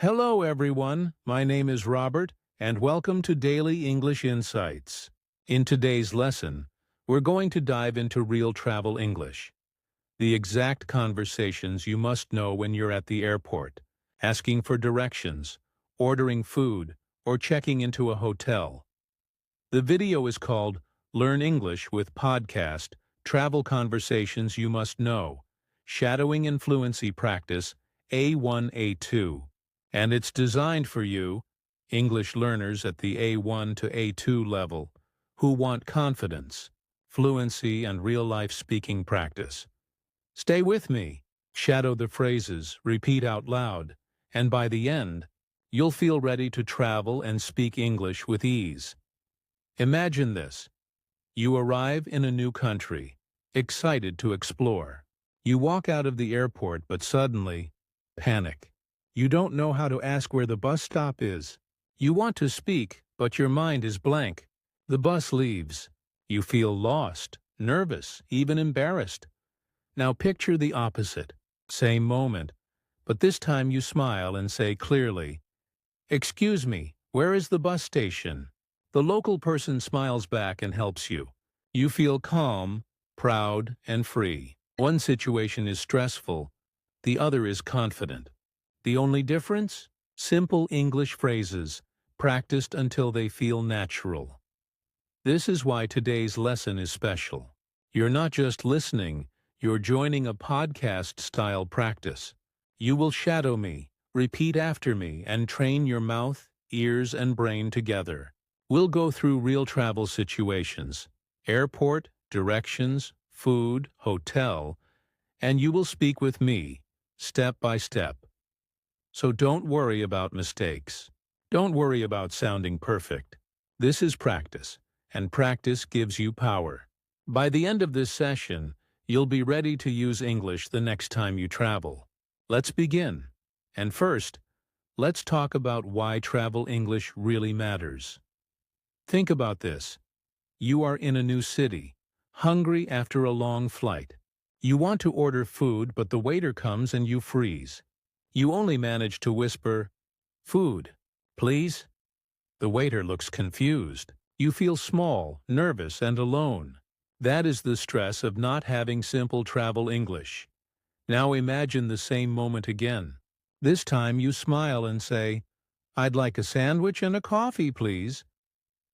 Hello, everyone. My name is Robert, and welcome to Daily English Insights. In today's lesson, we're going to dive into real travel English, the exact conversations you must know when you're at the airport, asking for directions, ordering food, or checking into a hotel. The video is called Learn English with Podcast, Travel Conversations You Must Know, Shadowing and Fluency Practice, A1, A2. And it's designed for you, English learners at the A1 to A2 level, who want confidence, fluency, and real-life speaking practice. Stay with me, shadow the phrases, repeat out loud, and by the end, you'll feel ready to travel and speak English with ease. Imagine this. You arrive in a new country, excited to explore. You walk out of the airport, but suddenly, panic. You don't know how to ask where the bus stop is. You want to speak, but your mind is blank. The bus leaves. You feel lost, nervous, even embarrassed. Now picture the opposite. Same moment, but this time you smile and say clearly, "Excuse me, where is the bus station?" The local person smiles back and helps you. You feel calm, proud, and free. One situation is stressful, the other is confident. The only difference? Simple English phrases, practiced until they feel natural. This is why today's lesson is special. You're not just listening, you're joining a podcast-style practice. You will shadow me, repeat after me, and train your mouth, ears, and brain together. We'll go through real travel situations, airport, directions, food, hotel, and you will speak with me, step by step. So don't worry about mistakes. Don't worry about sounding perfect. This is practice, and practice gives you power. By the end of this session, you'll be ready to use English the next time you travel. Let's begin. And first, let's talk about why travel English really matters. Think about this. You are in a new city, hungry after a long flight. You want to order food, but the waiter comes and you freeze. You only manage to whisper, "Food, please?" The waiter looks confused. You feel small, nervous, and alone. That is the stress of not having simple travel English. Now imagine the same moment again. This time you smile and say, "I'd like a sandwich and a coffee, please."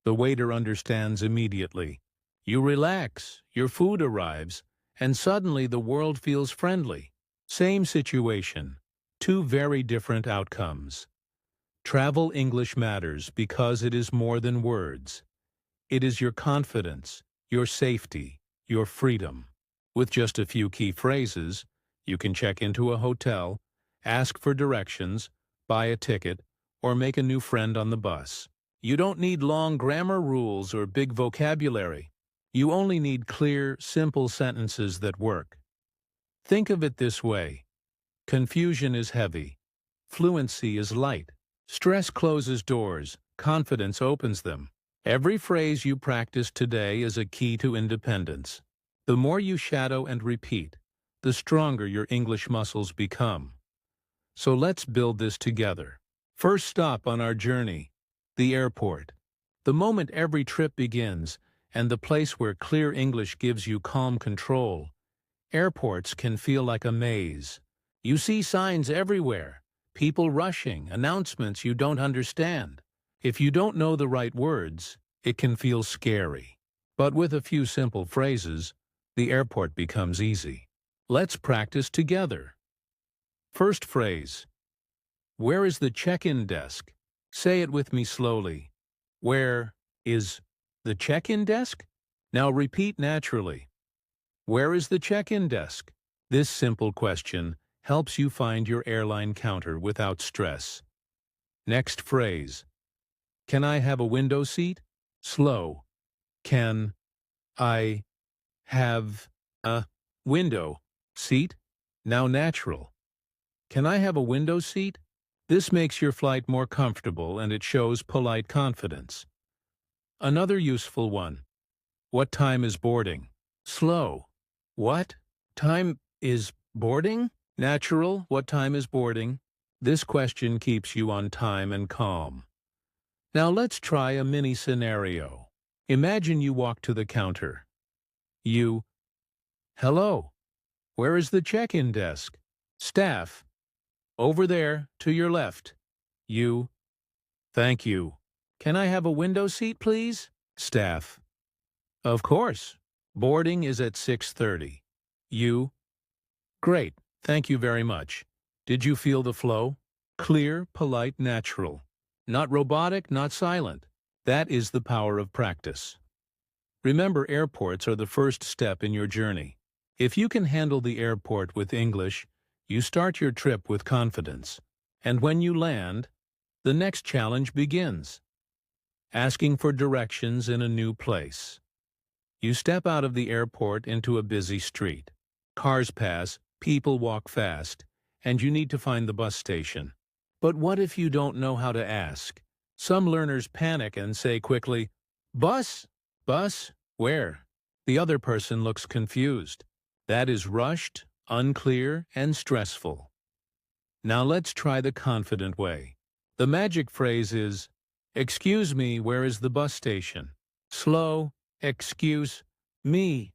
The waiter understands immediately. You relax, your food arrives, and suddenly the world feels friendly. Same situation. Two very different outcomes. Travel English matters because it is more than words. It is your confidence, your safety, your freedom. With just a few key phrases, you can check into a hotel, ask for directions, buy a ticket, or make a new friend on the bus. You don't need long grammar rules or big vocabulary. You only need clear, simple sentences that work. Think of it this way. Confusion is heavy. Fluency is light. Stress closes doors. Confidence opens them. Every phrase you practice today is a key to independence. The more you shadow and repeat, the stronger your English muscles become. So let's build this together. First stop on our journey, the airport. The moment every trip begins, and the place where clear English gives you calm control, airports can feel like a maze. You see signs everywhere, people rushing, announcements you don't understand. If you don't know the right words, it can feel scary. But with a few simple phrases, the airport becomes easy. Let's practice together. First phrase. Where is the check-in desk? Say it with me slowly. Where is the check-in desk? Now repeat naturally. Where is the check-in desk? This simple question helps you find your airline counter without stress. Next phrase. Can I have a window seat? Slow. Can I have a window seat? Now natural. Can I have a window seat? This makes your flight more comfortable and it shows polite confidence. Another useful one. What time is boarding? Slow. What time is boarding? Natural. What time is boarding? This question keeps you on time and calm. Now let's try a mini scenario. Imagine you walk to the counter. You, hello, where is the check-in desk? Staff, over there, to your left. You, thank you. Can I have a window seat, please? Staff, of course. Boarding is at 6:30. You, great, thank you very much. Did you feel the flow? Clear, polite, natural. Not robotic, not silent. That is the power of practice. Remember, airports are the first step in your journey. If you can handle the airport with English, you start your trip with confidence. And when you land, the next challenge begins. Asking for directions in a new place. You step out of the airport into a busy street. Cars pass, people walk fast, and you need to find the bus station. But what if you don't know how to ask? Some learners panic and say quickly, "Bus? Bus? Where?" The other person looks confused. That is rushed, unclear, and stressful. Now let's try the confident way. The magic phrase is, "Excuse me, where is the bus station?" Slow, excuse me,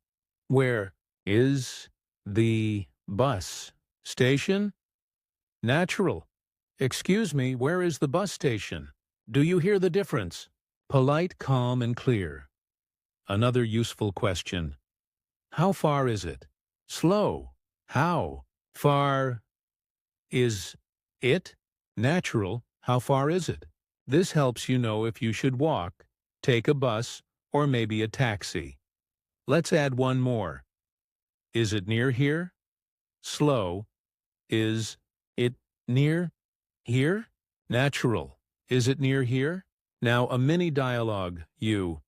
where is the bus station? Natural. Excuse me, where is the bus station? Do you hear the difference? Polite, calm, and clear. Another useful question. How far is it? Slow. How far is it? Natural. How far is it? This helps you know if you should walk, take a bus, or maybe a taxi. Let's add one more. Is it near here? Slow. Is it near here? Natural. Is it near here? Now a mini dialogue. You.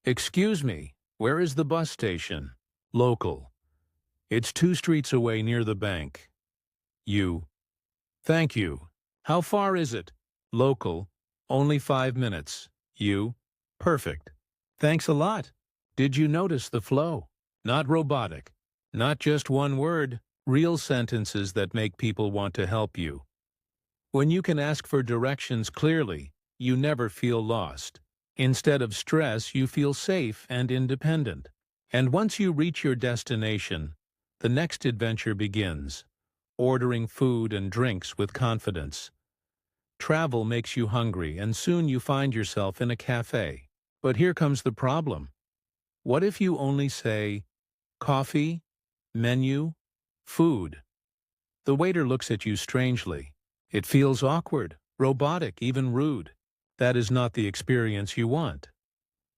Excuse me, where is the bus station? Local. It's 2 streets away near the bank. You. Thank you. How far is it? Local. Only 5 minutes. You. Perfect. Thanks a lot. Did you notice the flow? Not robotic. Not just one word. Real sentences that make people want to help you. When you can ask for directions clearly, you never feel lost. Instead of stress, you feel safe and independent. And once you reach your destination, the next adventure begins, ordering food and drinks with confidence. Travel makes you hungry, and soon you find yourself in a cafe. But here comes the problem. What if you only say, coffee, menu, food? The waiter looks at you strangely. It feels awkward, robotic, even rude. That is not the experience you want.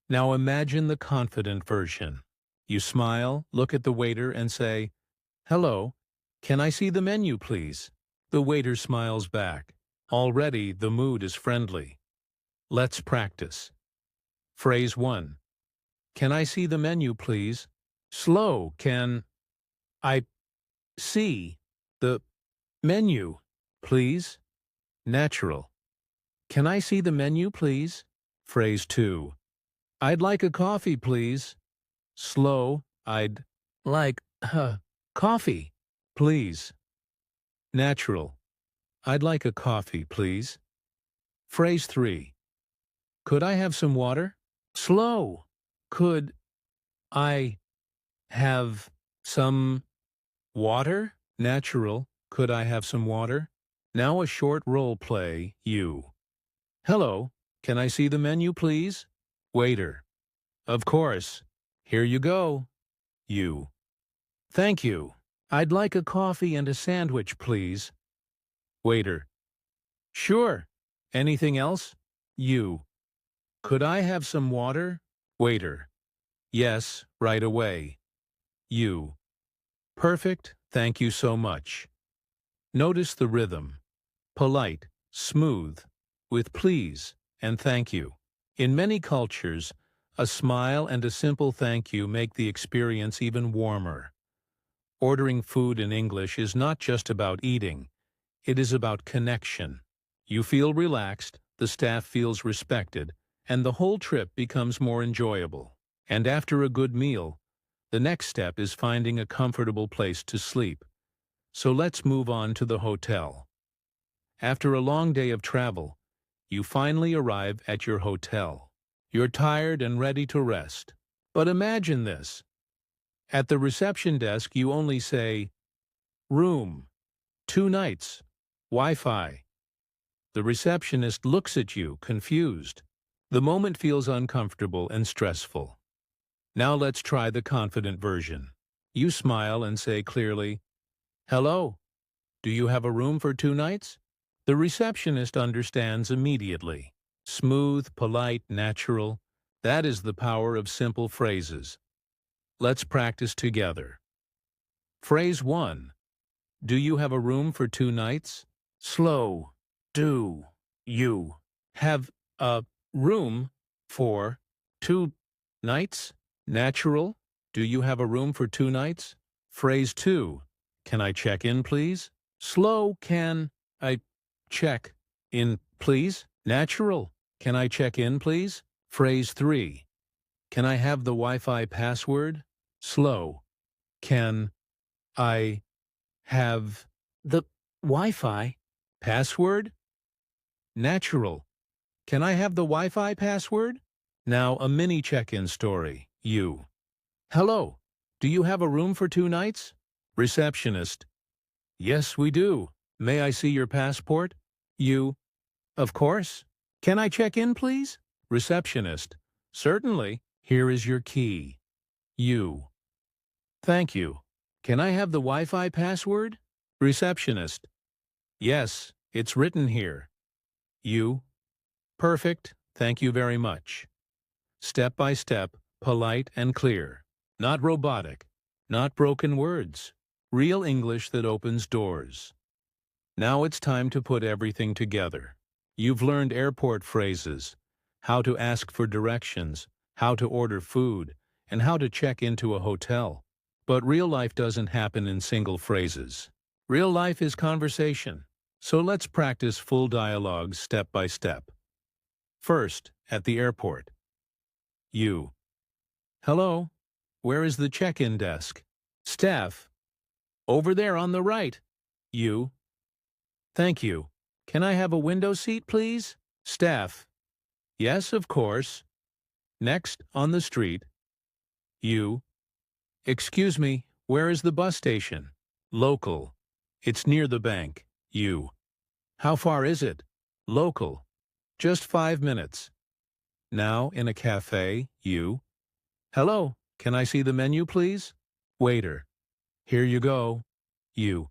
Now imagine the confident version. You smile, look at the waiter, and say, "Hello, can I see the menu, please?" The waiter smiles back. Already the mood is friendly. Let's practice. Phrase 1. Can I see the menu, please? Slow. Can I see the menu, please? Natural. Can I see the menu, please? Phrase 2. I'd like a coffee, please. Slow. I'd like coffee, please. Natural. I'd like a coffee, please. Phrase 3. Could I have some water? Slow. Could I have some water? Natural. Could I have some water? Now a short role play. You. Hello, can I see the menu, please? Waiter. Of course. Here you go. You. Thank you. I'd like a coffee and a sandwich, please. Waiter. Sure. Anything else? You. Could I have some water? Waiter. Yes, right away. You. Perfect. Thank you so much. Notice the rhythm. Polite, smooth, with please and thank you. In many cultures, a smile and a simple thank you make the experience even warmer. Ordering food in English is not just about eating. It is about connection. You feel relaxed, the staff feels respected, and the whole trip becomes more enjoyable. And after a good meal, the next step is finding a comfortable place to sleep. So let's move on to the hotel. After a long day of travel, you finally arrive at your hotel. You're tired and ready to rest. But imagine this. At the reception desk, you only say, "Room, 2 nights, Wi-Fi." The receptionist looks at you, confused. The moment feels uncomfortable and stressful. Now let's try the confident version. You smile and say clearly, "Hello, do you have a room for 2 nights?" The receptionist understands immediately. Smooth, polite, natural. That is the power of simple phrases. Let's practice together. Phrase 1. Do you have a room for 2 nights? Slow. Do you have a room for 2 nights? Natural. Do you have a room for 2 nights? Phrase 2. Can I check in, please? Slow. Can I check in, please? Natural. Can I check in, please? Phrase 3. Can I have the Wi-Fi password? Slow. Can I have the Wi-Fi password? Natural. Can I have the Wi-Fi password? Now a mini check-in story. You. Hello. Do you have a room for 2 nights? Receptionist. Yes, we do. May I see your passport? You. Of course. Can I check in, please? Receptionist. Certainly. Here is your key. You. Thank you. Can I have the Wi-Fi password? Receptionist. Yes, it's written here. You. Perfect. Thank you very much. Step by step, polite and clear. Not robotic. Not broken words. Real English that opens doors. Now it's time to put everything together. You've learned airport phrases, how to ask for directions, how to order food, and how to check into a hotel. But real life doesn't happen in single phrases. Real life is conversation. So let's practice full dialogues step by step. First, at the airport. You. Hello. Where is the check-in desk? Staff. Over there on the right. You. Thank you. Can I have a window seat, please? Staff. Yes, of course. Next, on the street. You. Excuse me, where is the bus station? Local. It's near the bank. You. How far is it? Local. Just 5 minutes. Now, in a café, you. Hello, can I see the menu, please? Waiter. Here you go. You.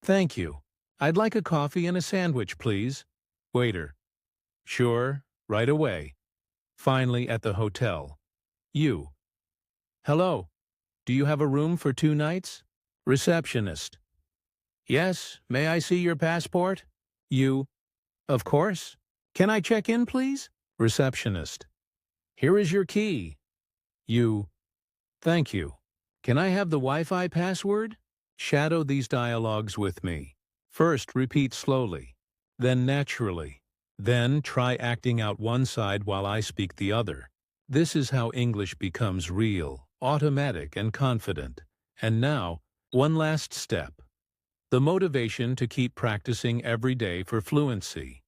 Thank you. I'd like a coffee and a sandwich, please. Waiter. Sure, right away. Finally, at the hotel. You. Hello. Do you have a room for 2 nights? Receptionist. Yes, may I see your passport? You. Of course. Can I check in, please? Receptionist. Here is your key. You. Thank you. Can I have the Wi-Fi password? Shadow these dialogues with me. First, repeat slowly, then naturally. Then try acting out one side while I speak the other. This is how English becomes real, automatic, and confident. And now, one last step. The motivation to keep practicing every day for fluency.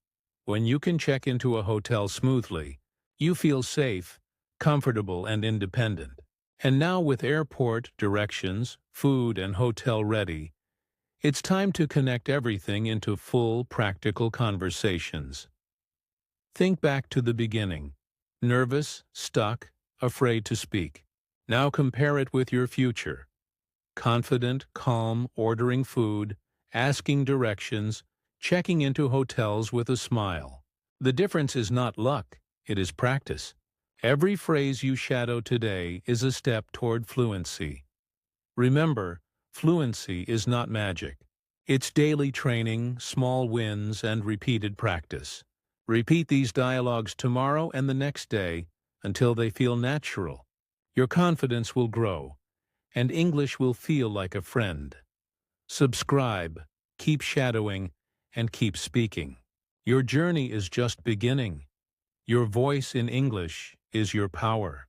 When you can check into a hotel smoothly, you feel safe, comfortable, and independent. And now with airport, directions, food, and hotel ready, it's time to connect everything into full, practical conversations. Think back to the beginning. Nervous, stuck, afraid to speak. Now compare it with your future. Confident, calm, ordering food, asking directions, checking into hotels with a smile. The difference is not luck, it is practice. Every phrase you shadow today is a step toward fluency. Remember, fluency is not magic. It's daily training, small wins, and repeated practice. Repeat these dialogues tomorrow and the next day until they feel natural. Your confidence will grow, and English will feel like a friend. Subscribe, keep shadowing, and keep speaking. Your journey is just beginning. Your voice in English is your power.